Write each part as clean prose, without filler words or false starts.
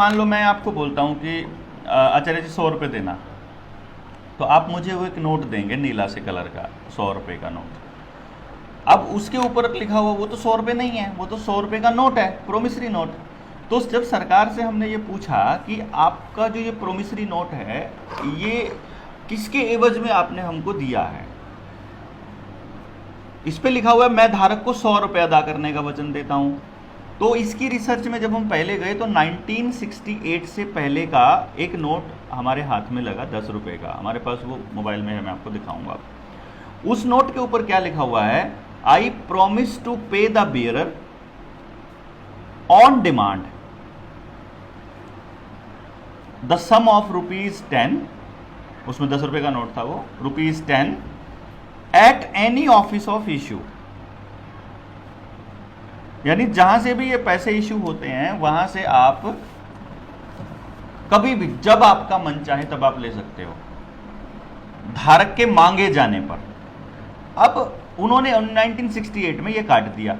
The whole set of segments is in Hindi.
मान लो मैं आपको बोलता हूँ कि आचार्य जी 100 रुपये देना, तो आप मुझे वो एक नोट देंगे नीला से कलर का, 100 रुपये का नोट। अब उसके ऊपर लिखा हुआ वो तो 100 रुपये नहीं है, वो तो 100 रुपये का नोट है, प्रोमिसरी नोट। तो जब सरकार से हमने ये पूछा कि आपका जो ये प्रोमिसरी नोट है ये किसके एवज में आपने हमको दिया है, इस पे लिखा हुआ है मैं धारक को 100 रुपये अदा करने का वचन देता हूं। तो इसकी रिसर्च में जब हम पहले गए तो 1968 से पहले का एक नोट हमारे हाथ में लगा 10 रुपये का, हमारे पास वो मोबाइल में है, मैं आपको दिखाऊंगा। उस नोट के ऊपर क्या लिखा हुआ है, I promise to pay the bearer on demand the sum of ₹10, उसमें 10 रुपये का नोट था वो, ₹10 at any office of issue. यानी जहां से भी ये पैसे इश्यू होते हैं वहां से आप कभी भी जब आपका मन चाहे तब आप ले सकते हो, धारक के मांगे जाने पर। अब उन्होंने 1968 में ये काट दिया,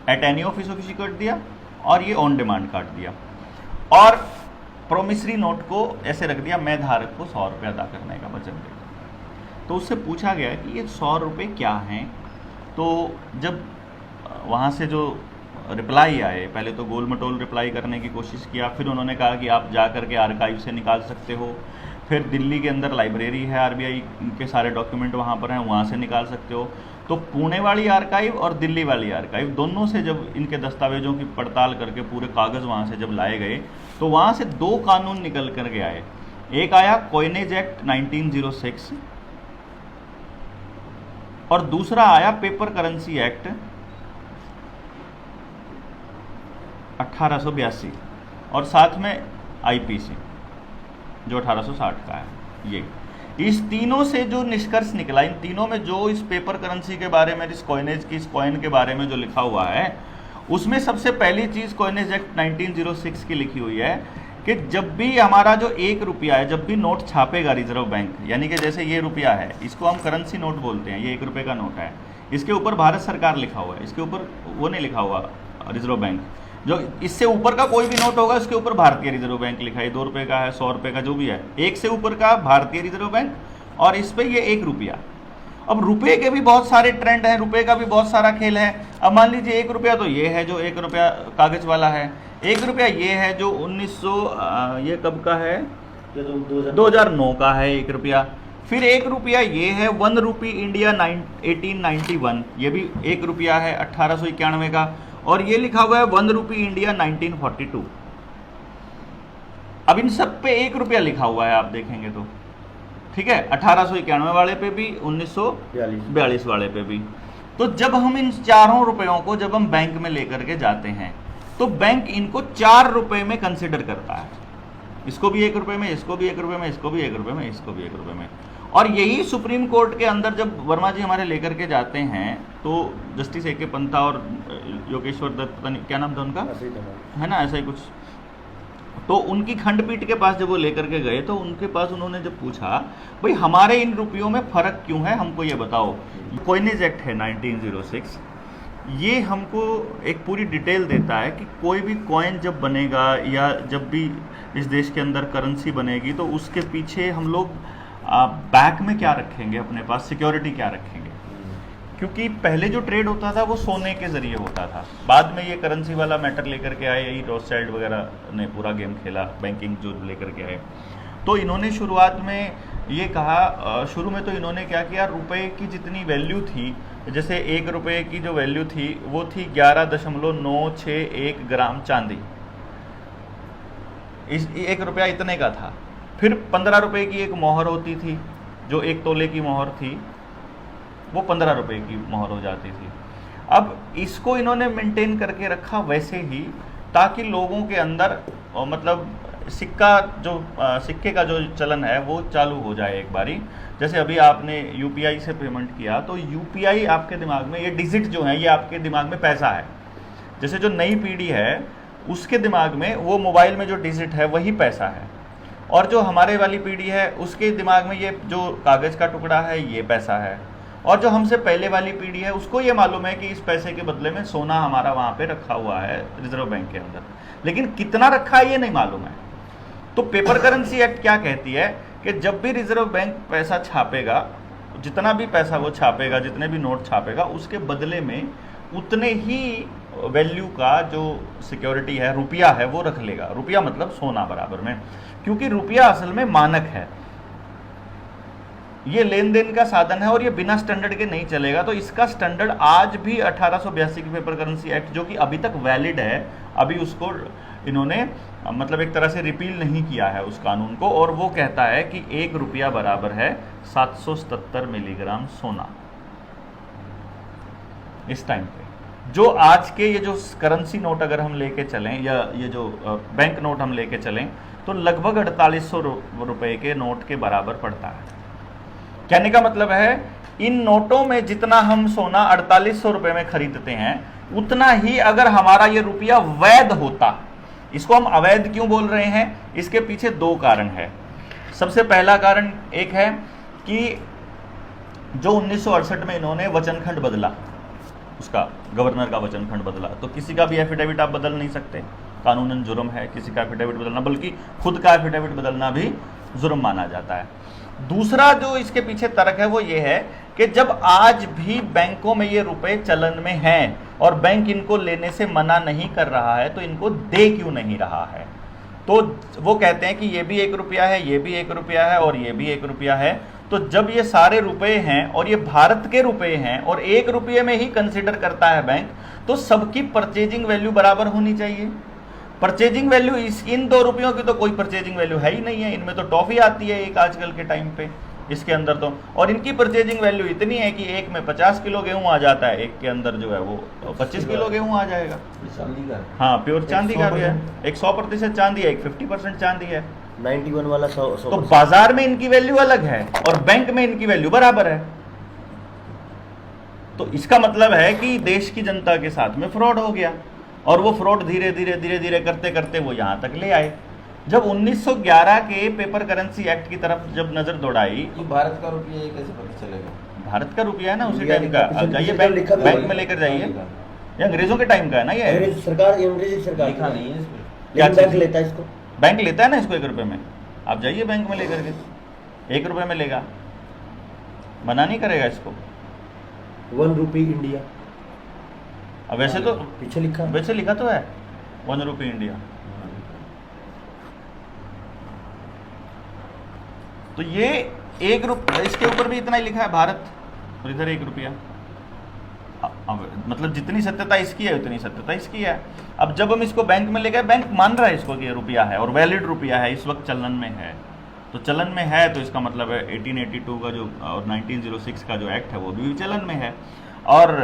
eight any office of issue काट दिया, और ये ऑन डिमांड काट दिया, और प्रोमिसरी नोट को ऐसे रख दिया मैं धारक को 100 रुपये अदा करने का वचन देता। तो उससे पूछा गया कि ये 100 रुपये क्या हैं। तो जब वहाँ से जो रिप्लाई आए, पहले तो गोल मटोल रिप्लाई करने की कोशिश किया, फिर उन्होंने कहा कि आप जा कर के आर्काइव से निकाल सकते हो, फिर दिल्ली के अंदर लाइब्रेरी है, आरबीआई के सारे डॉक्यूमेंट वहाँ पर हैं, वहाँ से निकाल सकते हो। तो पुणे वाली आर्काइव और दिल्ली वाली आर्काइव दोनों से जब इनके दस्तावेजों की पड़ताल करके पूरे कागज़ वहाँ से जब लाए गए तो वहाँ से 2 कानून निकल कर के आए। एक आया कॉइनेज एक्ट 1906 और दूसरा आया पेपर करेंसी एक्ट 1882 और साथ में आईपीसी जो 1860 का है। ये इस तीनों से जो निष्कर्ष निकला, इन तीनों में जो इस पेपर करेंसी के बारे में, इस कॉइनेज की, इस कॉइन के बारे में जो लिखा हुआ है, उसमें सबसे पहली चीज़ कॉइनेज एक्ट 1906 की लिखी हुई है कि जब भी हमारा जो 1 रुपया है, जब भी नोट छापेगा रिजर्व बैंक, यानी कि जैसे ये रुपया है, इसको हम करेंसी नोट बोलते हैं, ये 1 रुपये का नोट है, इसके ऊपर भारत सरकार लिखा हुआ है, इसके ऊपर वो नहीं लिखा हुआ रिजर्व बैंक। जो इससे ऊपर का कोई भी नोट होगा उसके ऊपर भारतीय रिजर्व बैंक लिखा है, 2 रुपये का है, 100 रुपये का, जो भी है, 1 से ऊपर का भारतीय रिजर्व बैंक, और इस पे ये 1 रुपया। अब रुपये के भी बहुत सारे ट्रेंड हैं, रुपये का भी बहुत सारा खेल है। अब मान लीजिए 1 रुपया तो ये है जो 1 रुपया कागज वाला है, 1 रुपया ये है जो 1900 ये कब का है, 2009 का है 1 रुपया। फिर 1 रुपया ये है 1 रुपी इंडिया 1891, ये भी 1 रुपया है 1891 का, और ये लिखा हुआ है 1 रुपी इंडिया 1942। अब इन सब पे 1 रुपया लिखा हुआ है, आप देखेंगे तो ठीक है, 1891 वाले पे भी, 1942 वाले पे भी। तो जब हम इन चारों रुपयों को जब हम बैंक में लेकर के जाते हैं तो बैंक इनको 4 रुपये में कंसिडर करता है, इसको भी 1 रुपये में, इसको भी 1 रुपये में, इसको भी 1 रुपये में, इसको भी 1 रुपये में। और यही सुप्रीम कोर्ट के अंदर जब वर्मा जी हमारे लेकर के जाते हैं तो जस्टिस ए के पंथा और योगेश्वर दत्त, पता नहीं क्या नाम था उनका, है ना, ऐसा ही कुछ, तो उनकी खंडपीठ के पास जब वो लेकर के गए तो उनके पास उन्होंने जब पूछा भाई हमारे इन रुपयों में फ़र्क क्यों है, हमको ये बताओ। कॉइनेज एक्ट है 1906, ये हमको एक पूरी डिटेल देता है कि कोई भी कॉइन जब बनेगा या जब भी इस देश के अंदर करेंसी बनेगी तो उसके पीछे हम लोग बैक में क्या रखेंगे, अपने पास सिक्योरिटी क्या रखेंगे। क्योंकि पहले जो ट्रेड होता था वो सोने के ज़रिए होता था, बाद में ये करेंसी वाला मैटर लेकर के आए, यही रोथस्चाइल्ड वगैरह ने पूरा गेम खेला, बैंकिंग जो लेकर के आए। तो इन्होंने शुरुआत में ये कहा, शुरू में तो इन्होंने क्या किया, रुपए की जितनी वैल्यू थी, जैसे 1 रुपये की जो वैल्यू थी वो थी 11.961 ग्राम चांदी, इस 1 रुपया इतने का था। फिर 15 रुपये की एक मोहर होती थी, जो 1 तोले की मोहर थी, वो 15 रुपये की मोहर हो जाती थी। अब इसको इन्होंने मेंटेन करके रखा वैसे ही, ताकि लोगों के अंदर मतलब सिक्के का जो चलन है वो चालू हो जाए एक बारी। जैसे अभी आपने यूपीआई से पेमेंट किया तो यूपीआई आपके दिमाग में, ये डिजिट जो है ये आपके दिमाग में पैसा है। जैसे जो नई पीढ़ी है उसके दिमाग में वो मोबाइल में जो डिजिट है वही पैसा है, और जो हमारे वाली पीढ़ी है उसके दिमाग में ये जो कागज़ का टुकड़ा है ये पैसा है, और जो हमसे पहले वाली पीढ़ी है उसको ये मालूम है कि इस पैसे के बदले में सोना हमारा वहाँ पे रखा हुआ है रिजर्व बैंक के अंदर, लेकिन कितना रखा है ये नहीं मालूम है। तो पेपर करेंसी एक्ट क्या कहती है कि जब भी रिजर्व बैंक पैसा छापेगा, जितना भी पैसा वो छापेगा, जितने भी नोट छापेगा, उसके बदले में उतने ही वैल्यू का जो सिक्योरिटी है, रुपया है, वो रख लेगा। रुपया मतलब सोना बराबर में, क्योंकि रुपया असल में मानक है, ये लेन देन का साधन है और ये बिना स्टैंडर्ड के नहीं चलेगा। तो इसका स्टैंडर्ड आज भी 1882 की पेपर करेंसी एक्ट, जो कि अभी तक वैलिड है, अभी उसको इन्होंने मतलब एक तरह से रिपील नहीं किया है उस कानून को, और वो कहता है कि 1 रुपया बराबर है 777 मिलीग्राम सोना। इस टाइम पे जो आज के ये जो करेंसी नोट अगर हम लेके चलें, या ये जो बैंक नोट हम लेके चलें, तो लगभग 4800 रुपए के नोट के बराबर पड़ता है। कहने का मतलब है इन नोटों में जितना हम सोना 4800 रुपए में खरीदते हैं, उतना ही अगर हमारा ये रुपया वैध होता। इसको हम अवैध क्यों बोल रहे हैं? इसके पीछे 2 कारण है। सबसे पहला कारण एक है कि जो 1968 में इन्होंने वचनखंड बदला, उसका गवर्नर का वचनखंड बदला, तो किसी का भी एफिडेविट आप बदल नहीं सकते, कानूनन जुर्म है किसी का एफिडेविट बदलना, बल्कि खुद का एफिडेविट बदलना भी जुर्म माना जाता है। दूसरा जो इसके पीछे तर्क है वो ये है कि जब आज भी बैंकों में ये रुपए चलन में हैं और बैंक इनको लेने से मना नहीं कर रहा है, तो इनको दे क्यों नहीं रहा है? तो वो कहते हैं कि ये भी 1 रुपया है, ये भी 1 रुपया है और ये भी 1 रुपया है। तो जब ये सारे रुपए हैं और ये भारत के रुपए हैं और 1 रुपये में ही कंसिडर करता है बैंक, तो सबकी परचेजिंग वैल्यू बराबर होनी चाहिए। परचेजिंग वैल्यू इन 2 रुपयों की तो कोई परचेजिंग वैल्यू है ही नहीं है। इनमें तो टॉफी आती है एक आजकल के टाइम पे, इसके अंदर तो, और इनकी परचेजिंग वैल्यू इतनी है कि एक में 50 किलो गेहूं आ जाता है, एक के अंदर जो है वो 25 किलो गेहूं आ जाएगा। चांदी का, हाँ, प्योर चांदी का भी है, एक 100% चांदी है, एक 50% चांदी है, 91 वाला 100। तो बाजार में इनकी वैल्यू अलग है और बैंक में इनकी वैल्यू बराबर है। तो इसका मतलब है कि देश की जनता के साथ में फ्रॉड हो गया, और वो फ्रॉड धीरे धीरे करते करते वो यहाँ तक ले आए। जब 1911 के पेपर करेंसी एक्ट की तरफ जब नजर दौड़ाई, तो भारत का रुपया ये कैसे पता चलेगा? भारत का रुपया है ना उसी टाइम का, अब जाइए बैंक में लेकर जाइए, ये अंग्रेजों के टाइम का है ना, ये सरकार, अंग्रेजी सरकार लिखा नहीं है इसमें। क्या बैंक लेता है इसको, बैंक लेता है ना इसको 1 रुपये में। आप जाइए बैंक में लेकर के, 1 रुपये में लेगा, मना नहीं करेगा इसको। 1 रुपी इंडिया, अब वैसे तो पीछे लिखा, वैसे लिखा तो है 1 रुपये इंडिया। तो ये 1 रुपया, इसके ऊपर भी इतना ही लिखा है भारत, और इधर 1 रुपया। मतलब जितनी सत्यता इसकी है उतनी सत्यता इसकी है। अब जब हम इसको बैंक में ले गए, बैंक मान रहा है इसको कि ये रुपया है और वैलिड रुपया है, इस वक्त चलन में है। तो चलन में है तो इसका मतलब है 1882 का जो और 1906 का जो एक्ट है वो भी चलन में है, और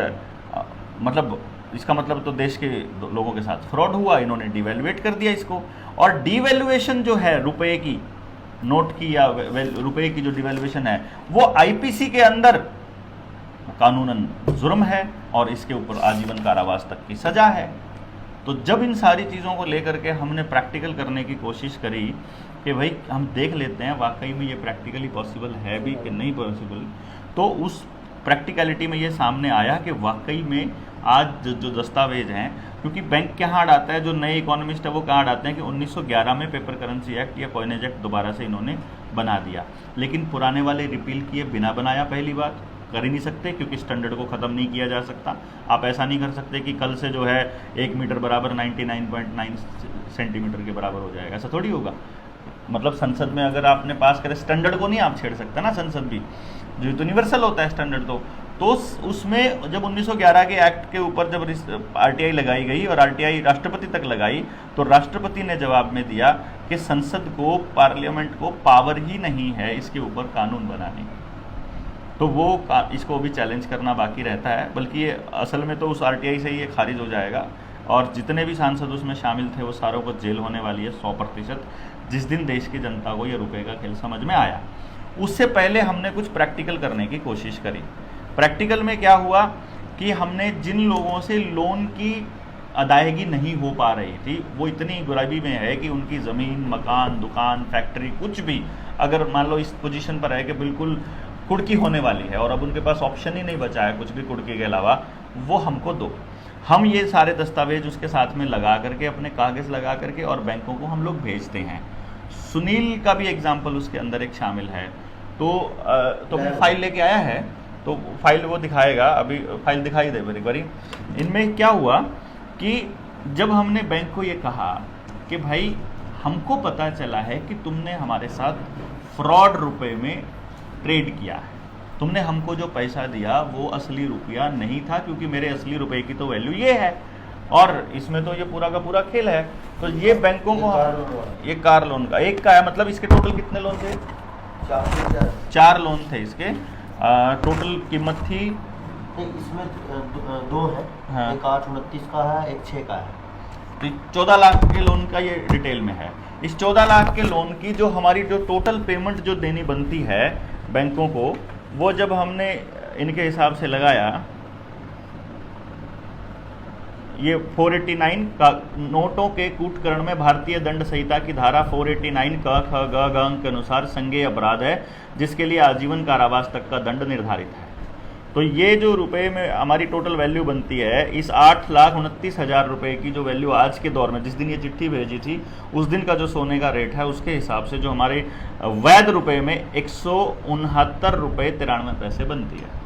मतलब इसका मतलब तो देश के लोगों के साथ फ्रॉड हुआ, इन्होंने डिवैल्यूएट कर दिया इसको। और डिवैल्यूएशन जो है रुपए की, नोट की या रुपए की जो डिवैल्यूएशन है, वो आईपीसी के अंदर कानूनन जुर्म है और इसके ऊपर आजीवन कारावास तक की सजा है। तो जब इन सारी चीज़ों को लेकर के हमने प्रैक्टिकल करने की कोशिश करी कि भाई हम देख लेते हैं वाकई में ये प्रैक्टिकली पॉसिबल है भी कि नहीं पॉसिबल, तो उस प्रैक्टिकलिटी में ये सामने आया कि वाकई में आज जो दस्तावेज हैं, क्योंकि बैंक कहाँ अड़ाता है, जो नए इकोनॉमिस्ट है वो कहाँ अड़ाते हैं कि 1911 में पेपर करेंसी एक्ट या कॉइनेज एक्ट दोबारा से इन्होंने बना दिया, लेकिन पुराने वाले रिपील किए बिना बनाया। पहली बात कर ही नहीं सकते क्योंकि स्टैंडर्ड को ख़त्म नहीं किया जा सकता। आप ऐसा नहीं कर सकते कि कल से जो है 1 मीटर बराबर 99.9 सेंटीमीटर के बराबर हो जाएगा, ऐसा थोड़ी होगा। मतलब संसद में अगर आपने पास करे, स्टैंडर्ड को नहीं आप छेड़ सकते ना, संसद भी जो तो यूनिवर्सल होता है स्टैंडर्ड। तो उसमें जब 1911 के एक्ट के ऊपर जब आरटीआई लगाई गई और आरटीआई राष्ट्रपति तक लगाई, तो राष्ट्रपति ने जवाब में दिया कि संसद को, पार्लियामेंट को पावर ही नहीं है इसके ऊपर कानून बनाने की। तो वो इसको भी चैलेंज करना बाकी रहता है, बल्कि ये असल में तो उस आरटीआई से ही ये खारिज हो जाएगा, और जितने भी सांसद उसमें शामिल थे वो सारों को जेल होने वाली है 100%, जिस दिन देश की जनता को ये रुपए का खेल समझ में आया। उससे पहले हमने कुछ प्रैक्टिकल करने की कोशिश करी। प्रैक्टिकल में क्या हुआ कि हमने जिन लोगों से लोन की अदायगी नहीं हो पा रही थी, वो इतनी गरीबी में है कि उनकी ज़मीन, मकान, दुकान, फैक्ट्री, कुछ भी अगर मान लो इस पोजीशन पर है कि बिल्कुल कुड़की होने वाली है और अब उनके पास ऑप्शन ही नहीं बचा है कुछ भी कुड़की के अलावा, वो हमको दो। हम ये सारे दस्तावेज उसके साथ में लगा करके, अपने कागज़ लगा करके और बैंकों को हम लोग भेजते हैं। सुनील का भी एग्जाम्पल उसके अंदर एक शामिल है। तो अपनी फाइल लेके आया है, तो फाइल वो दिखाएगा, अभी फाइल दिखाई दे मेरी बारी। इनमें क्या हुआ कि जब हमने बैंक को ये कहा कि भाई हमको पता चला है कि तुमने हमारे साथ फ्रॉड रुपए में ट्रेड किया है, तुमने हमको जो पैसा दिया वो असली रुपया नहीं था, क्योंकि मेरे असली रुपए की तो वैल्यू ये है और इसमें तो ये पूरा का पूरा खेल है। तो ये बैंकों को, ये कार लोन का एक का है, मतलब इसके टोटल कितने लोन थे? 4 लोन थे इसके। टोटल कीमत थी, इसमें दो है, हाँ। एक 829 का है, एक 6 का है। तो 14 लाख के लोन का ये डिटेल में है। इस 14 लाख के लोन की जो हमारी जो टोटल पेमेंट जो देनी बनती है बैंकों को, वो जब हमने इनके हिसाब से लगाया, ये 489 का नोटों के कूटकरण में भारतीय दंड संहिता की धारा 489 क ख ग घ अंक के अनुसार संज्ञेय अपराध है, जिसके लिए आजीवन कारावास तक का दंड निर्धारित है। तो ये जो रुपए में हमारी टोटल वैल्यू बनती है, इस 8,29,000 रुपए की जो वैल्यू आज के दौर में, जिस दिन ये चिट्ठी भेजी थी उस दिन का जो सोने का रेट है, उसके हिसाब से जो हमारे वैध रुपए में 169 रुपये 93 पैसे बनती है।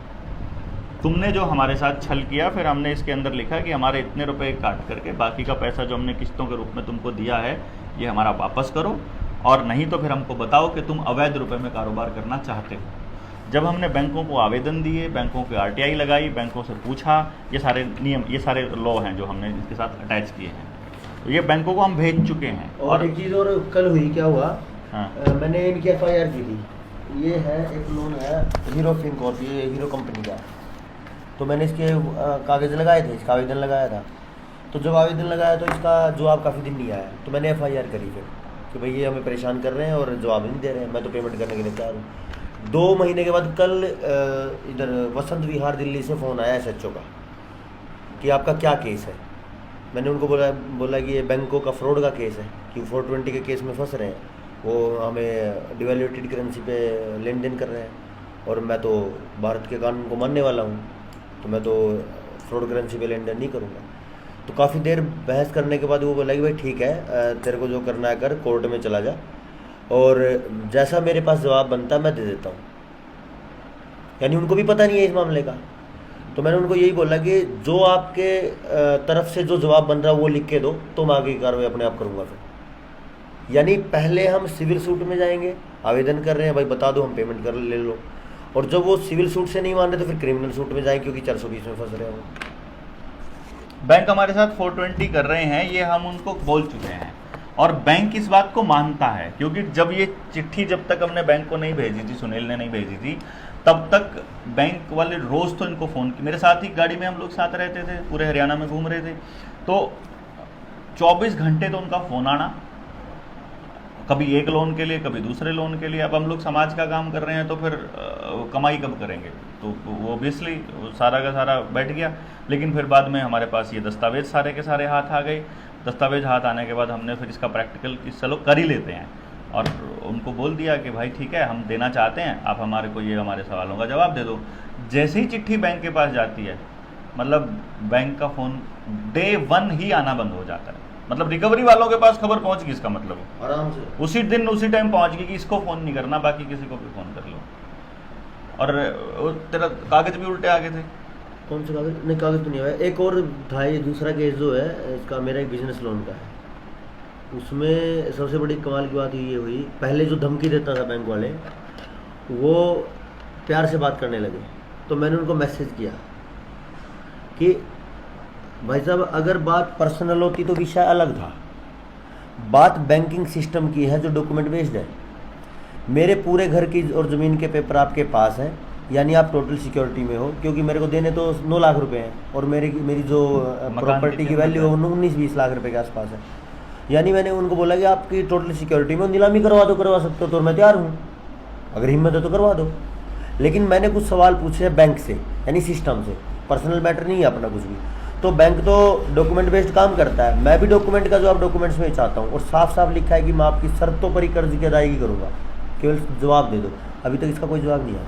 तुमने जो हमारे साथ छल किया, फिर हमने इसके अंदर लिखा कि हमारे इतने रुपए काट करके बाकी का पैसा जो हमने किस्तों के रूप में तुमको दिया है ये हमारा वापस करो, और नहीं तो फिर हमको बताओ कि तुम अवैध रुपए में कारोबार करना चाहते हो। जब हमने बैंकों को आवेदन दिए, बैंकों की RTI लगाई, बैंकों से पूछा, ये सारे नियम, ये सारे लॉ हैं जो हमने इसके साथ अटैच किए हैं, तो ये बैंकों को हम भेज चुके हैं। और एक चीज़ और कल हुई, क्या हुआ, हाँ। मैंने इनकी FIR की थी। ये है एक लोन है हीरो फिनकॉर्प, ये हीरो कंपनी का है। तो मैंने इसके कागज़ लगाए थे, इसका आवेदन लगाया था। तो जब आवेदन लगाया तो इसका जवाब काफ़ी दिन नहीं आया, तो मैंने FIR करी फिर कि भाई ये हमें परेशान कर रहे हैं और जवाब नहीं दे रहे हैं, मैं तो पेमेंट करने के लिए तैयार हूँ। 2 महीने के बाद कल इधर वसंत विहार दिल्ली से फ़ोन आया SHO का कि आपका क्या केस है। मैंने उनको बोला कि ये बैंकों का फ्रॉड का केस है, कि 420 के केस में फंस रहे हैं, वो हमें डिवैल्यूएटेड करेंसी पे लेन देन कर रहे हैं, और मैं तो भारत के कानून को मानने वाला हूँ, तो मैं तो फ्रॉड करेंसी पे लेन देन नहीं करूँगा। तो काफ़ी देर बहस करने के बाद वो बोला कि भाई ठीक है, तेरे को जो करना है कर, कोर्ट में चला जा, और जैसा मेरे पास जवाब बनता है मैं दे देता हूँ। यानी उनको भी पता नहीं है इस मामले का। तो मैंने उनको यही बोला कि जो आपके तरफ से जो जवाब बन रहा है वो लिख के दो, तो मैं आगे की कार्रवाई अपने आप करूँगा फिर। यानी पहले हम सिविल सूट में जाएंगे, आवेदन कर रहे हैं, भाई बता दो, हम पेमेंट कर ले लो, और जब वो सिविल सूट से नहीं मान रहे तो फिर क्रिमिनल सूट में जाएंगे, क्योंकि 420 में फंस रहे हो। बैंक हमारे साथ 420 कर रहे हैं, ये हम उनको बोल चुके हैं, और बैंक इस बात को मानता है, क्योंकि जब ये चिट्ठी, जब तक हमने बैंक को नहीं भेजी थी, सुनील ने नहीं भेजी थी, तब तक बैंक वाले रोज़ तो इनको फ़ोन की, मेरे साथ ही गाड़ी में हम लोग साथ रहते थे, पूरे हरियाणा में घूम रहे थे, तो 24 घंटे तो उनका फ़ोन आना, कभी एक लोन के लिए, कभी दूसरे लोन के लिए। अब हम लोग समाज का काम कर रहे हैं, तो फिर कमाई कब करेंगे, तो वो ऑब्वियसली सारा का सारा बैठ गया। लेकिन फिर बाद में हमारे पास ये दस्तावेज सारे के सारे हाथ आ गए। दस्तावेज हाथ आने के बाद हमने फिर इसका प्रैक्टिकल कि चलो कर ही लेते हैं, और उनको बोल दिया कि भाई ठीक है, हम देना चाहते हैं, आप हमारे को ये हमारे सवालों का जवाब दे दो। जैसे ही चिट्ठी बैंक के पास जाती है, मतलब बैंक का फ़ोन डे 1 ही आना बंद हो जाता है। मतलब रिकवरी वालों के पास खबर पहुंच गई, इसका मतलब आराम से उसी दिन उसी टाइम पहुंच गई कि इसको फ़ोन नहीं करना, बाकी किसी को भी फ़ोन कर लो। और तेरा कागज़ भी उल्टे आ गए थे। कौन सा कागज? नहीं, कागज तो नहीं आया। एक और था, ये दूसरा केस जो है इसका, मेरा एक बिजनेस लोन का है। उसमें सबसे बड़ी कमाल की बात ये हुई, पहले जो धमकी देता था बैंक वाले, वो प्यार से बात करने लगे। तो मैंने उनको मैसेज किया कि भाई साहब, अगर बात पर्सनल होती तो विषय अलग था, बात बैंकिंग सिस्टम की है जो डॉक्यूमेंट बेस्ड है। मेरे पूरे घर की और ज़मीन के पेपर आपके पास हैं, यानी आप टोटल सिक्योरिटी में हो, क्योंकि मेरे को देने तो 9 लाख रुपए हैं, और मेरी जो प्रॉपर्टी की वैल्यू है वो 19-20 लाख रुपए के आसपास है। यानी मैंने उनको बोला कि आपकी टोटल सिक्योरिटी में नीलामी करवा दो, करवा सकते हो तो मैं तैयार हूँ, अगर हिम्मत है तो करवा दो। लेकिन मैंने कुछ सवाल पूछे बैंक से, यानी सिस्टम से, पर्सनल मैटर नहीं है अपना कुछ भी। तो बैंक तो डॉक्यूमेंट बेस्ड काम करता है, मैं भी डॉक्यूमेंट का जवाब डॉक्यूमेंट्स में ही चाहता हूँ, और साफ साफ लिखा है कि मैं आपकी शर्तों पर ही कर्ज की अदायगी करूँगा, केवल जवाब दे दो। अभी तक इसका कोई जवाब नहीं आया।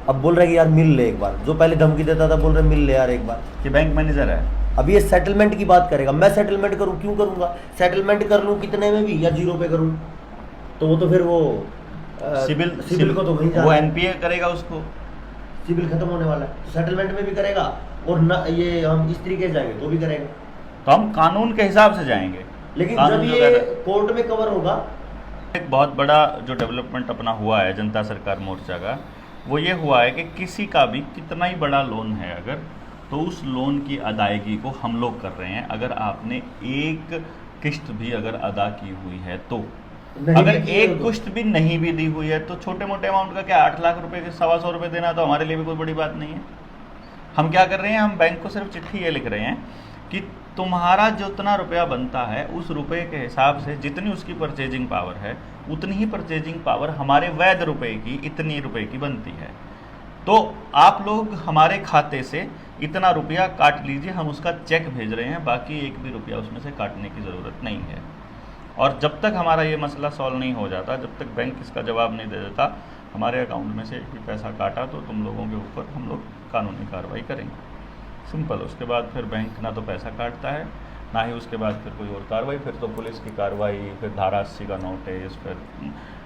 अब बोल रहे कि यार मिल ले एक बार, जो पहले धमकी देता था बोल रहे मिल ले यार एक बार, कि बैंक मैनेजर है। अब ये सेटलमेंट की बात करेगा, मैं सेटलमेंट करूँ, क्यों करूँगा? सेटलमेंट कर लूँ कितने में भी, या 0 पे करूँ? तो वो तो फिर वो सिविल को तो वहीं वो जाना है। एनपीए करेगा उसको। सिविल खत्म होने वाला है तो सेटलमेंट में भी करेगा, और न ये हम इस तरीके से जाएंगे तो भी करेगा। तो हम कानून के हिसाब से जाएंगे। लेकिन कानून जब जो ये कहता है- कोर्ट में कवर होगा, एक बहुत बड़ा जो डेवलपमेंट अपना हुआ है जनता सरकार मोर्चा का, वो ये हुआ है कि किसी का भी कितना ही बड़ा लोन है अगर, तो उस लोन की अदायगी को हम लोग कर रहे हैं। अगर आपने एक किस्त भी अगर अदा की हुई है तो, नहीं अगर भी की है एक तो- किस्त भी नहीं भी दी हुई है तो छोटे मोटे अमाउंट का क्या 8 लाख रुपए के 125 रुपये देना तो हमारे लिए भी कोई बड़ी बात नहीं है। हम क्या कर रहे हैं, हम बैंक को सिर्फ चिट्ठी ये लिख रहे हैं कि तुम्हारा जितना रुपया बनता है उस रुपये के हिसाब से जितनी उसकी परचेजिंग पावर है उतनी ही परचेजिंग पावर हमारे वैध रुपए की इतनी रुपए की बनती है। तो आप लोग हमारे खाते से इतना रुपया काट लीजिए, हम उसका चेक भेज रहे हैं, बाकी एक भी रुपया उसमें से काटने की ज़रूरत नहीं है। और जब तक हमारा ये मसला सॉल्व नहीं हो जाता, जब तक बैंक इसका जवाब नहीं दे देता हमारे अकाउंट में से एक भी पैसा काटा तो तुम लोगों के ऊपर हम लोग कानूनी कार्रवाई करेंगे। सिंपल। उसके बाद फिर बैंक ना तो पैसा काटता है, ना ही उसके बाद फिर कोई और कार्रवाई, फिर तो पुलिस की कार्रवाई, फिर धारा 80 का नोटिस, फिर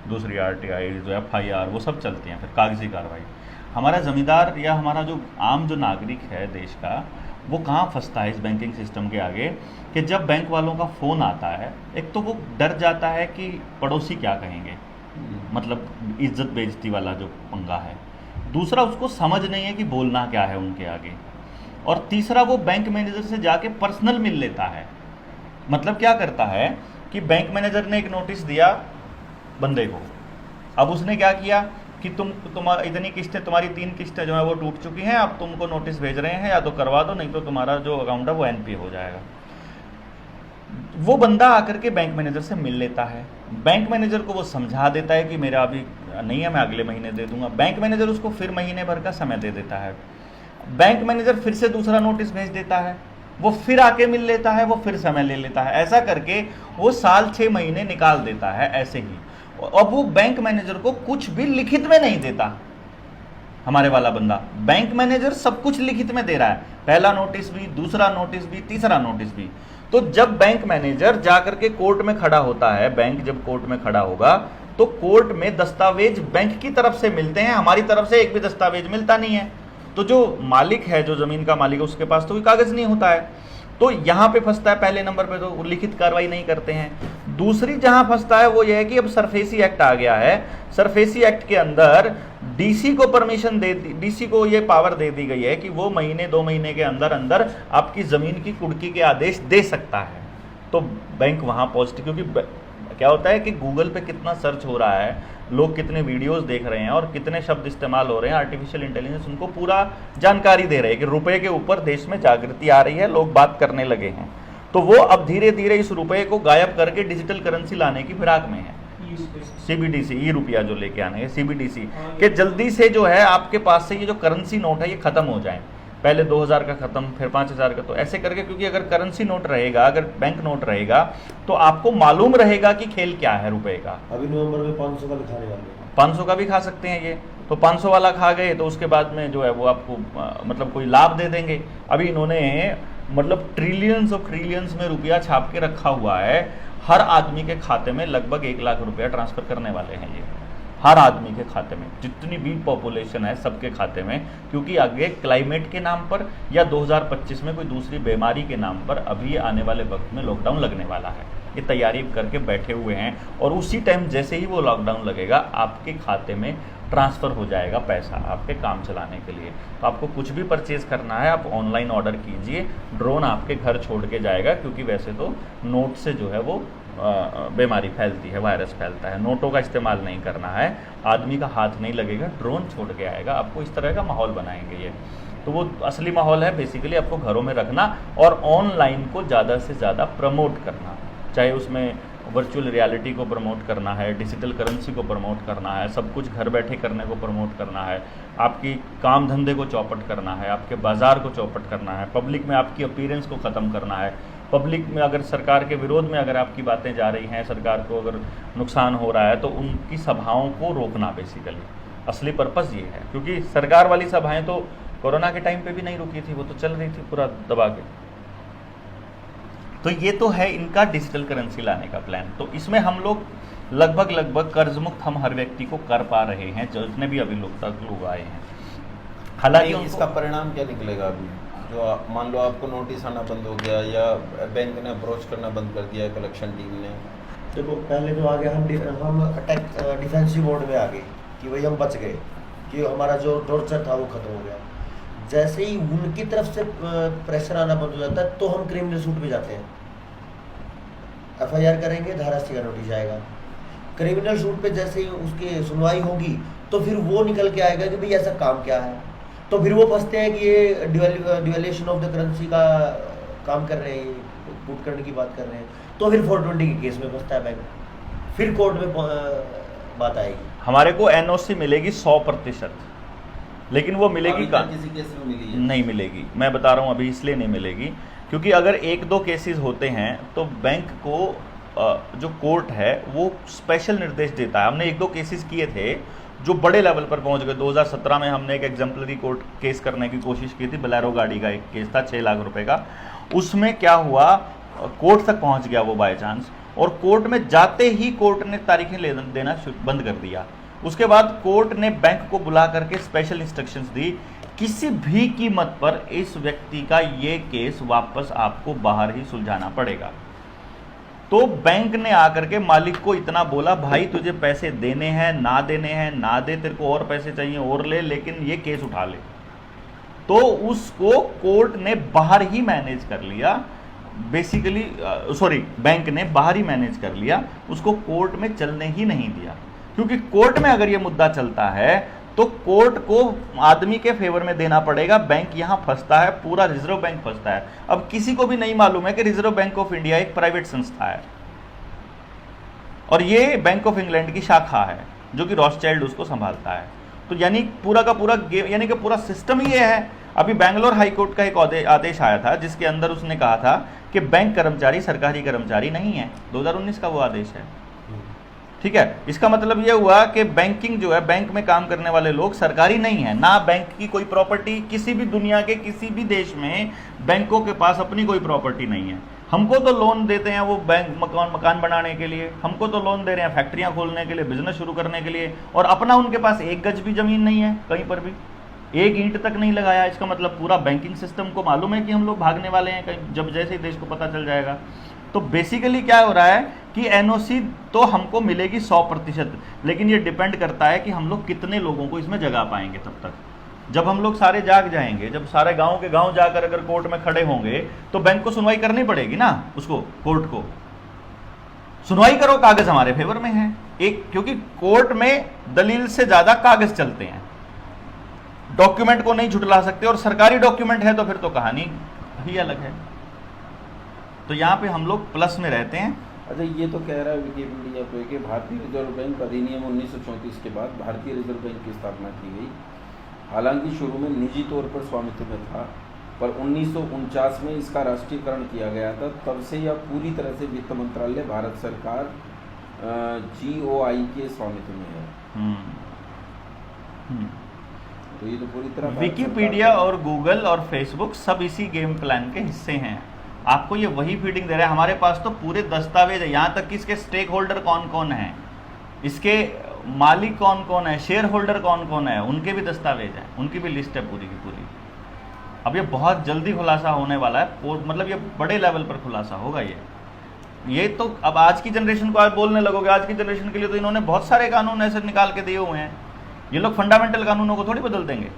दूसरी आरटीआई जो एफआईआर वो सब चलती हैं, फिर कागजी कार्रवाई। हमारा ज़मींदार या हमारा जो आम जो नागरिक है देश का, वो कहाँ फंसता है इस बैंकिंग सिस्टम के आगे कि जब बैंक वालों का फ़ोन आता है, एक तो वो डर जाता है कि पड़ोसी क्या कहेंगे, मतलब इज्जत बेइज्जती वाला जो पंगा है। दूसरा, उसको समझ नहीं है कि बोलना क्या है उनके आगे। और तीसरा, वो बैंक मैनेजर से जाके पर्सनल मिल लेता है। मतलब क्या करता है कि बैंक मैनेजर ने एक नोटिस दिया बंदे को, अब उसने क्या किया कि तुम्हारा इतनी किस्तें, तुम्हारी 3 किस्तें जो है वो टूट चुकी हैं, अब तुमको नोटिस भेज रहे हैं, या तो करवा दो नहीं तो तुम्हारा जो अकाउंट है वो एनपीए हो जाएगा। वो बंदा आकर के बैंक मैनेजर से मिल लेता है, बैंक मैनेजर को वो समझा देता है कि मेरा अभी नहीं है, मैं अगले महीने दे दूंगा। बैंक मैनेजर उसको फिर महीने भर का समय दे देता है। बैंक मैनेजर फिर से दूसरा नोटिस भेज देता है, वो फिर आके मिल लेता है, वो फिर समय ले लेता है। ऐसा करके वो साल 6 महीने निकाल देता है ऐसे ही। अब वो बैंक मैनेजर को कुछ भी लिखित में नहीं देता, हमारे वाला बंदा। बैंक मैनेजर सब कुछ लिखित में दे रहा है, पहला नोटिस भी, दूसरा नोटिस भी, तीसरा नोटिस भी। तो जब बैंक मैनेजर जाकर के कोर्ट में खड़ा होता है, बैंक जब कोर्ट में खड़ा होगा तो कोर्ट में दस्तावेज बैंक की तरफ से मिलते हैं, हमारी तरफ से एक भी दस्तावेज मिलता नहीं है। तो जो मालिक है, जो जमीन का मालिक है, उसके पास तो कोई कागज नहीं होता है। तो यहाँ पे फंसता है पहले नंबर पे, तो लिखित कार्रवाई नहीं करते हैं। दूसरी जहाँ फंसता है वो ये है कि अब सरफेसी एक्ट आ गया है। सरफेसी एक्ट के अंदर डीसी को परमिशन दे दी, डीसी को ये पावर दे दी गई है कि वो महीने 2 महीने के अंदर अंदर आपकी ज़मीन की कुर्की के आदेश दे सकता है। तो बैंक वहाँ पहुँचती, क्योंकि क्या होता है कि गूगल पे कितना सर्च हो रहा है, लोग कितने वीडियोस देख रहे हैं और कितने शब्द इस्तेमाल हो रहे हैं, आर्टिफिशियल इंटेलिजेंस उनको पूरा जानकारी दे रहे हैं कि रुपए के ऊपर देश में जागृति आ रही है, लोग बात करने लगे हैं। तो वो अब धीरे धीरे इस रुपए को गायब करके डिजिटल करेंसी लाने की फिराक में है। सीबीडीसी, ई रुपया जो लेके आने हैं, सीबीडीसी के जल्दी से जो है आपके पास से ये जो करेंसी नोट है ये खत्म हो जाए। पहले 2000 का खत्म, फिर 5000 का, तो ऐसे करके, क्योंकि अगर करेंसी नोट रहेगा, अगर बैंक नोट रहेगा तो आपको मालूम रहेगा कि खेल क्या है रुपए का। अभी नवंबर में 500 का भी खाने वाले हैं। 500 का भी खा सकते हैं ये, तो 500 वाला खा गए तो उसके बाद में जो है वो आपको मतलब कोई लाभ दे देंगे। अभी इन्होंने मतलब ट्रिलियंस ऑफ ट्रिलियंस में रुपया छाप के रखा हुआ है, हर आदमी के खाते में लगभग 1 लाख रुपया ट्रांसफ़र करने वाले हैं ये, हर आदमी के खाते में, जितनी भी पॉपुलेशन है सबके खाते में। क्योंकि आगे क्लाइमेट के नाम पर या 2025 में कोई दूसरी बीमारी के नाम पर अभी आने वाले वक्त में लॉकडाउन लगने वाला है, ये तैयारी करके बैठे हुए हैं। और उसी टाइम जैसे ही वो लॉकडाउन लगेगा आपके खाते में ट्रांसफ़र हो जाएगा पैसा आपके काम चलाने के लिए। तो आपको कुछ भी परचेज़ करना है आप ऑनलाइन ऑर्डर कीजिए, ड्रोन आपके घर छोड़ के जाएगा। क्योंकि वैसे तो नोट से जो है वो बीमारी फैलती है, वायरस फैलता है, नोटों का इस्तेमाल नहीं करना है, आदमी का हाथ नहीं लगेगा, ड्रोन छोड़ के आएगा। आपको इस तरह का माहौल बनाएंगे ये, तो वो असली माहौल है बेसिकली आपको घरों में रखना और ऑनलाइन को ज़्यादा से ज़्यादा प्रमोट करना, चाहे उसमें वर्चुअल रियलिटी को प्रमोट करना है, डिजिटल करेंसी को प्रमोट करना है, सब कुछ घर बैठे करने को प्रमोट करना है, आपकी काम धंधे को चौपट करना है, आपके बाज़ार को चौपट करना है, पब्लिक में आपकी अपीयरेंस को ख़त्म करना है, पब्लिक में अगर सरकार के विरोध में अगर आपकी बातें जा रही हैं, सरकार को अगर नुकसान हो रहा है तो उनकी सभाओं को रोकना बेसिकली असली पर्पज़ ये है। क्योंकि सरकार वाली सभाएँ तो कोरोना के टाइम पे भी नहीं रुकी थी, वो तो चल रही थी पूरा दबा के। तो ये तो है इनका डिजिटल करेंसी लाने का प्लान। तो इसमें हम लोग लगभग कर्ज मुक्त हम हर व्यक्ति को कर पा रहे हैं, जितने भी अभी लोग आए हैं। हालांकि इसका परिणाम क्या निकलेगा अभी? जो मान लो आपको नोटिस आना बंद हो गया या बैंक ने अप्रोच करना बंद कर दिया कलेक्शन टीम ने। देखो पहले तो आ गया हम अटैक डिफेंसिव मोड में आ गए कि भाई हम बच गए, कि हमारा जो टॉर्चर था वो खत्म हो गया। जैसे ही उनकी तरफ से प्रेशर आना बंद हो जाता है तो हम क्रिमिनल सूट पे जाते हैं, FIR करेंगे, धारास्ती का नोटिस आएगा। क्रिमिनल सूट पे जैसे ही उसकी सुनवाई होगी तो फिर वो निकल के आएगा कि भाई ऐसा काम क्या है, तो फिर वो फंसते हैं कि ये डिवेल्यूशन ऑफ द करेंसी का काम कर रहे हैं, पुट करने की बात कर रहे हैं, तो फिर 420 के केस में फंसता है बैंक, फिर कोर्ट में बात आएगी। हमारे को NOC मिलेगी 100%, लेकिन वो मिलेगी का किसी केस में मिली है? नहीं मिलेगी। मैं बता रहा हूँ अभी इसलिए नहीं मिलेगी क्योंकि अगर 1-2 केसेस होते हैं तो बैंक को जो कोर्ट है वो स्पेशल निर्देश देता है। हमने 1-2 केसेस किए थे जो बड़े लेवल पर पहुंच गए। 2017 में हमने एक एग्जाम्पलरी कोर्ट केस करने की कोशिश की थी, बोलेरो गाड़ी का एक केस था 6 लाख रुपए का। उसमें क्या हुआ, कोर्ट तक पहुंच गया वो बाय चांस, और कोर्ट में जाते ही कोर्ट ने तारीखें देना बंद कर दिया। उसके बाद कोर्ट ने बैंक को बुला करके स्पेशल इंस्ट्रक्शंस दी, किसी भी कीमत पर इस व्यक्ति का ये केस वापस आपको बाहर ही सुलझाना पड़ेगा। तो बैंक ने आकर के मालिक को इतना बोला, भाई तुझे पैसे देने हैं ना देने हैं ना दे, तेरे को और पैसे चाहिए और ले, लेकिन ये केस उठा ले। तो उसको कोर्ट ने बाहर ही मैनेज कर लिया, बेसिकली बैंक ने बाहर ही मैनेज कर लिया, उसको कोर्ट में चलने ही नहीं दिया। क्योंकि कोर्ट में अगर ये मुद्दा चलता है तो कोर्ट को आदमी के फेवर में देना पड़ेगा, बैंक यहां फंसता है, पूरा रिजर्व बैंक फंसता है। अब किसी को भी नहीं मालूम है कि रिजर्व बैंक ऑफ इंडिया एक प्राइवेट संस्था है और ये बैंक ऑफ इंग्लैंड की शाखा है जो कि रॉथस्चाइल्ड उसको संभालता है। तो यानी पूरा का पूरा यानी कि पूरा सिस्टम ये है। अभी बैंगलोर हाई कोर्ट का एक आदेश आया था जिसके अंदर उसने कहा था कि बैंक कर्मचारी सरकारी कर्मचारी नहीं है, 2019 का वो आदेश है। ठीक है, इसका मतलब ये हुआ कि बैंकिंग जो है, बैंक में काम करने वाले लोग सरकारी नहीं है, ना बैंक की कोई प्रॉपर्टी, किसी भी दुनिया के किसी भी देश में बैंकों के पास अपनी कोई प्रॉपर्टी नहीं है। हमको तो लोन देते हैं वो बैंक मकान बनाने के लिए, हमको तो लोन दे रहे हैं फैक्ट्रियां खोलने के लिए, बिजनेस शुरू करने के लिए, और अपना उनके पास 1 गज भी जमीन नहीं है, कहीं पर भी 1 ईंट तक नहीं लगाया। इसका मतलब पूरा बैंकिंग सिस्टम को मालूम है कि हम लोग भागने वाले हैं कहीं, जब जैसे ही देश को पता चल जाएगा। तो बेसिकली क्या हो रहा है कि NOC तो हमको मिलेगी 100%, लेकिन ये डिपेंड करता है कि हम लोग कितने लोगों को इसमें जगा पाएंगे। तब तक जब हम लोग सारे जाग जाएंगे, जब सारे गांव के गांव जाकर अगर कोर्ट में खड़े होंगे तो बैंक को सुनवाई करनी पड़ेगी ना, उसको कोर्ट को सुनवाई करो, कागज हमारे फेवर में है एक, क्योंकि कोर्ट में दलील से ज्यादा कागज चलते हैं, डॉक्यूमेंट को नहीं झुटला सकते, और सरकारी डॉक्यूमेंट है तो फिर तो कहानी ही अलग है। तो यहाँ पे हम लोग प्लस में रहते हैं। अच्छा, ये तो कह रहा है विकिपीडिया पे कि भारतीय रिजर्व बैंक अधिनियम 1934 के बाद भारतीय रिजर्व बैंक की स्थापना की गई। हालांकि शुरू में निजी तौर पर स्वामित्व में था, पर 1949 में इसका राष्ट्रीयकरण किया गया था। तब से यह पूरी तरह से वित्त मंत्रालय, भारत सरकार, GOI के स्वामित्व में है। तो ये तो पूरी तरह विकिपीडिया और गूगल और फेसबुक सब इसी गेम प्लान के हिस्से हैं। आपको ये वही फीडिंग दे रहा है। हमारे पास तो पूरे दस्तावेज है, यहाँ तक कि इसके स्टेक होल्डर कौन कौन है, इसके मालिक कौन कौन है, शेयर होल्डर कौन कौन है, उनके भी दस्तावेज हैं, उनकी भी लिस्ट है पूरी की पूरी। अब ये बहुत जल्दी खुलासा होने वाला है, मतलब ये बड़े लेवल पर खुलासा होगा। ये तो अब आज की जनरेशन को आप बोलने लगोगे, आज की जनरेशन के लिए तो इन्होंने बहुत सारे कानून ऐसे निकाल के दिए हुए हैं। ये लोग फंडामेंटल कानूनों को थोड़ी बदल देंगे,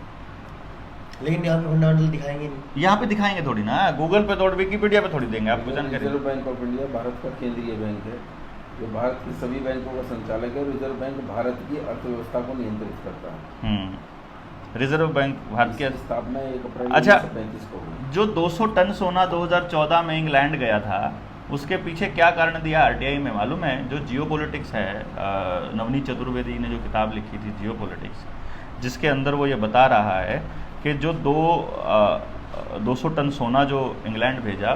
लेकिन यहाँ पे फंडामेंटल दिखाएंगे नहीं, यहाँ पे दिखाएंगे थोड़ी ना, गूगल पे थोड़ी, विकिपीडिया पे थोड़ी देंगे आपको जानकारी। Reserve bank of India Bharat का केंद्रीय बैंक है जो भारत के सभी बैंकों का संचालक है। रिजर्व बैंक भारत की अर्थव्यवस्था को नियंत्रित करता है। रिजर्व बैंक भारत की स्थापना 1 अप्रैल 1935 को हुई। जो 200 टन सोना 2014 में इंग्लैंड गया था, उसके पीछे क्या कारण दिया RTI में मालूम है? जो जियोपॉलिटिक्स है, नवनीत चतुर्वेदी ने जो किताब लिखी थी जियोपॉलिटिक्स, जिसके अंदर वो ये बता रहा है कि जो 200 टन सोना जो इंग्लैंड भेजा,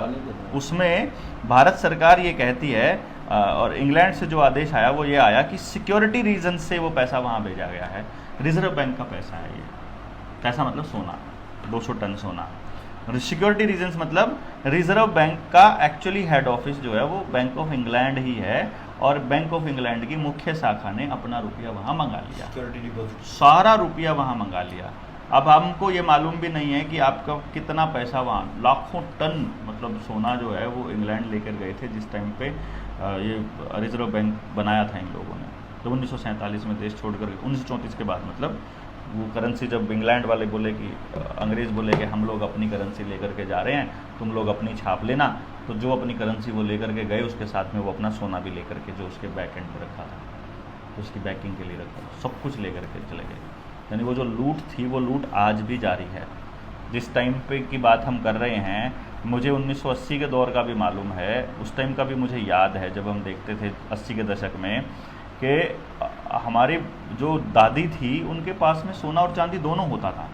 उसमें भारत सरकार ये कहती है, और इंग्लैंड से जो आदेश आया वो ये आया कि सिक्योरिटी रीजन से वो पैसा वहाँ भेजा गया है। रिजर्व बैंक का पैसा है ये, पैसा मतलब सोना, 200 टन सोना। सिक्योरिटी रीजंस मतलब रिजर्व बैंक का एक्चुअली हेड ऑफिस जो है वो बैंक ऑफ इंग्लैंड ही है, और बैंक ऑफ इंग्लैंड की मुख्य शाखा ने अपना रुपया वहाँ मंगा लिया, सिक्योरिटी डिपॉजिट। सारा रुपया वहाँ मंगा लिया। अब हमको ये मालूम भी नहीं है कि आपका कितना पैसा वहाँ, लाखों टन मतलब सोना जो है वो इंग्लैंड लेकर गए थे जिस टाइम पे ये रिजर्व बैंक बनाया था इन लोगों ने, जब 1947 में देश छोड़कर 1934 के बाद, मतलब वो करेंसी जब इंग्लैंड वाले बोले कि अंग्रेज़ बोले कि हम लोग अपनी करेंसी लेकर के जा रहे हैं, तुम लोग अपनी छाप लेना, तो जो अपनी करेंसी वो लेकर के गए उसके साथ में वो अपना सोना भी लेकर के जो उसके बैक एंड पर रखा था, तो उसकी बैकिंग के लिए रखा था, सब कुछ लेकर के चले गए। यानी वो जो लूट थी वो लूट आज भी जारी है। जिस टाइम पे की बात हम कर रहे हैं, मुझे 1980 के दौर का भी मालूम है, उस टाइम का भी मुझे याद है जब हम देखते थे 80 के दशक में कि हमारी जो दादी थी उनके पास में सोना और चांदी दोनों होता था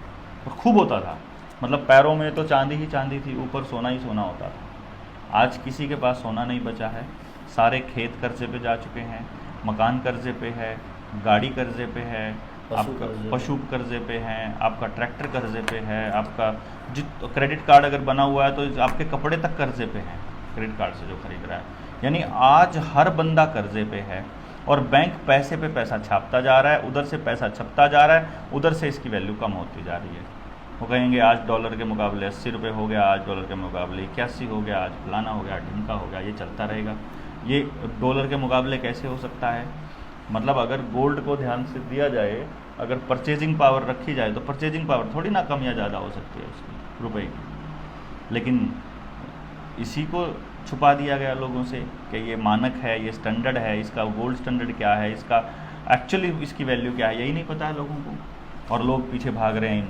और खूब होता था, मतलब पैरों में तो चांदी ही चांदी थी, ऊपर सोना ही सोना होता था। आज किसी के पास सोना नहीं बचा है, सारे खेत कर्जे पे जा चुके हैं, मकान कर्जे पे है, गाड़ी कर्जे पे है, आपका पशु कर्जे पे हैं, आपका ट्रैक्टर कर्जे पे है, आपका क्रेडिट कार्ड अगर बना हुआ है तो आपके कपड़े तक कर्जे पे हैं क्रेडिट कार्ड से जो खरीद रहा है। यानी आज हर बंदा कर्जे पे है और बैंक पैसे पे पैसा छापता जा रहा है, उधर से पैसा छपता जा रहा है, उधर से इसकी वैल्यू कम होती जा रही है। वो कहेंगे आज डॉलर के मुकाबले 80 रुपये हो गया, आज डॉलर के मुकाबले 81 हो गया, आज फलाना हो गया, ढिमका हो गया, ये चलता रहेगा। ये डॉलर के मुकाबले कैसे हो सकता है? मतलब अगर गोल्ड को ध्यान से दिया जाए, अगर परचेजिंग पावर रखी जाए तो परचेजिंग पावर थोड़ी ना कम या ज़्यादा हो सकती है उसकी रुपए की, लेकिन इसी को छुपा दिया गया लोगों से कि ये मानक है, ये स्टैंडर्ड है, इसका गोल्ड स्टैंडर्ड क्या है, इसका एक्चुअली इसकी वैल्यू क्या है, यही नहीं पता है लोगों को। और लोग पीछे भाग रहे हैं इन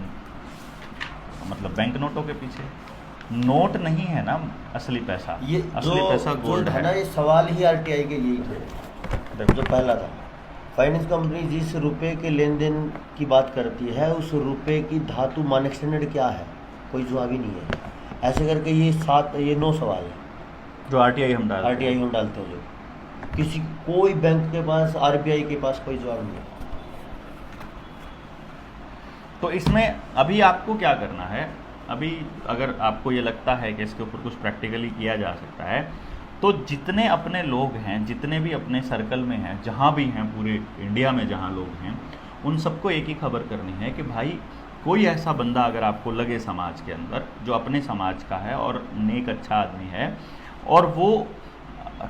मतलब बैंक नोटों के पीछे। नोट नहीं है ना असली पैसा, ये असली पैसा गोल्ड है ना। ये सवाल ही आरटीआई के लिए थे जो पहला था। फाइनेंस कंपनी जिस रुपए के लेन देन की बात करती है उस रुपए की धातु मानक स्टैंडर्ड क्या है, कोई जवाब ही नहीं है। ऐसे करके ये 9 सवाल है जो आरटीआई हम डालते हैं, जो किसी कोई बैंक के पास, आरबीआई के पास कोई जवाब नहीं है। तो इसमें अभी आपको क्या करना है, अभी अगर आपको ये लगता है कि इसके ऊपर कुछ प्रैक्टिकली किया जा सकता है, तो जितने अपने लोग हैं, जितने भी अपने सर्कल में हैं, जहाँ भी हैं पूरे इंडिया में जहाँ लोग हैं, उन सबको एक ही खबर करनी है कि भाई कोई ऐसा बंदा अगर आपको लगे समाज के अंदर जो अपने समाज का है और नेक अच्छा आदमी है और वो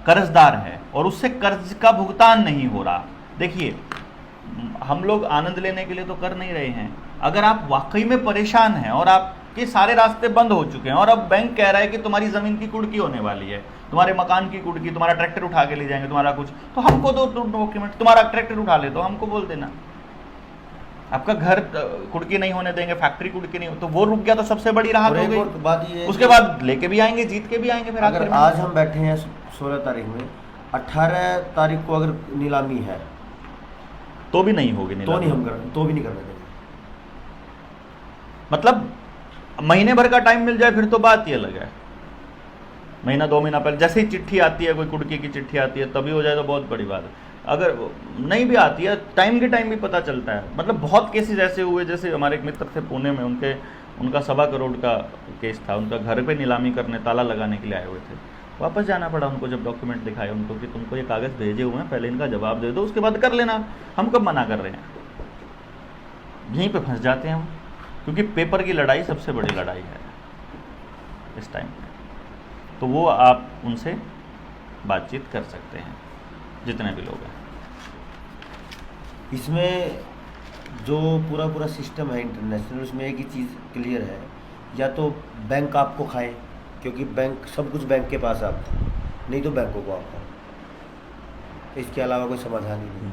कर्जदार है और उससे कर्ज का भुगतान नहीं हो रहा। देखिए, हम लोग आनंद लेने के लिए तो कर नहीं रहे हैं। अगर आप वाकई में परेशान हैं और आपके सारे रास्ते बंद हो चुके हैं और अब बैंक कह रहा है कि तुम्हारी ज़मीन की कुर्की होने वाली है, तुम्हारे मकान की कुर्की, तुम्हारा ट्रैक्टर उठा के ले जाएंगे, तुम्हारा कुछ, तो हमको दो डॉक्यूमेंट, तुम्हारा ट्रैक्टर उठा ले तो हमको बोल देना। आपका घर कुर्की नहीं होने देंगे, फैक्ट्री कुर्की नहीं, तो वो रुक गया तो सबसे बड़ी राहत हो गई। बात ये उसके बाद लेके भी आएंगे, जीत के भी आएंगे। फिर अगर आज हम बैठे हैं 16 तारीख में, 18 तारीख को अगर नीलामी है तो भी नहीं होगी, तो नहीं हम कर, तो भी नहीं करने देंगे। मतलब महीने भर का टाइम मिल जाए फिर तो बात ही अलग है। महीना 2 महीना पहले जैसे ही चिट्ठी आती है, कोई कुर्की की चिट्ठी आती है, तभी हो जाए तो बहुत बड़ी बात है। अगर नहीं भी आती है, टाइम के टाइम भी पता चलता है। मतलब बहुत केसेस ऐसे हुए, जैसे हमारे एक मित्र थे पुणे में, उनका 1.25 करोड़ का केस था। उनका घर पे नीलामी करने, ताला लगाने के लिए आए हुए थे, वापस जाना पड़ा उनको। जब डॉक्यूमेंट दिखाए उनको कि तुमको ये कागज़ भेजे हुए हैं, पहले इनका जवाब दे दो, उसके बाद कर लेना, हम कब मना कर रहे हैं। यहीं पे फंस जाते हैं हम, क्योंकि पेपर की लड़ाई सबसे बड़ी लड़ाई है इस टाइम पे। तो वो आप उनसे बातचीत कर सकते हैं, जितने भी लोग हैं। इसमें जो पूरा सिस्टम है इंटरनेशनल, उसमें एक ही चीज़ क्लियर है, या तो बैंक आपको खाए, क्योंकि बैंक सब कुछ बैंक के पास आता है, नहीं तो बैंकों को आपका, इसके अलावा कोई समाधान ही नहीं।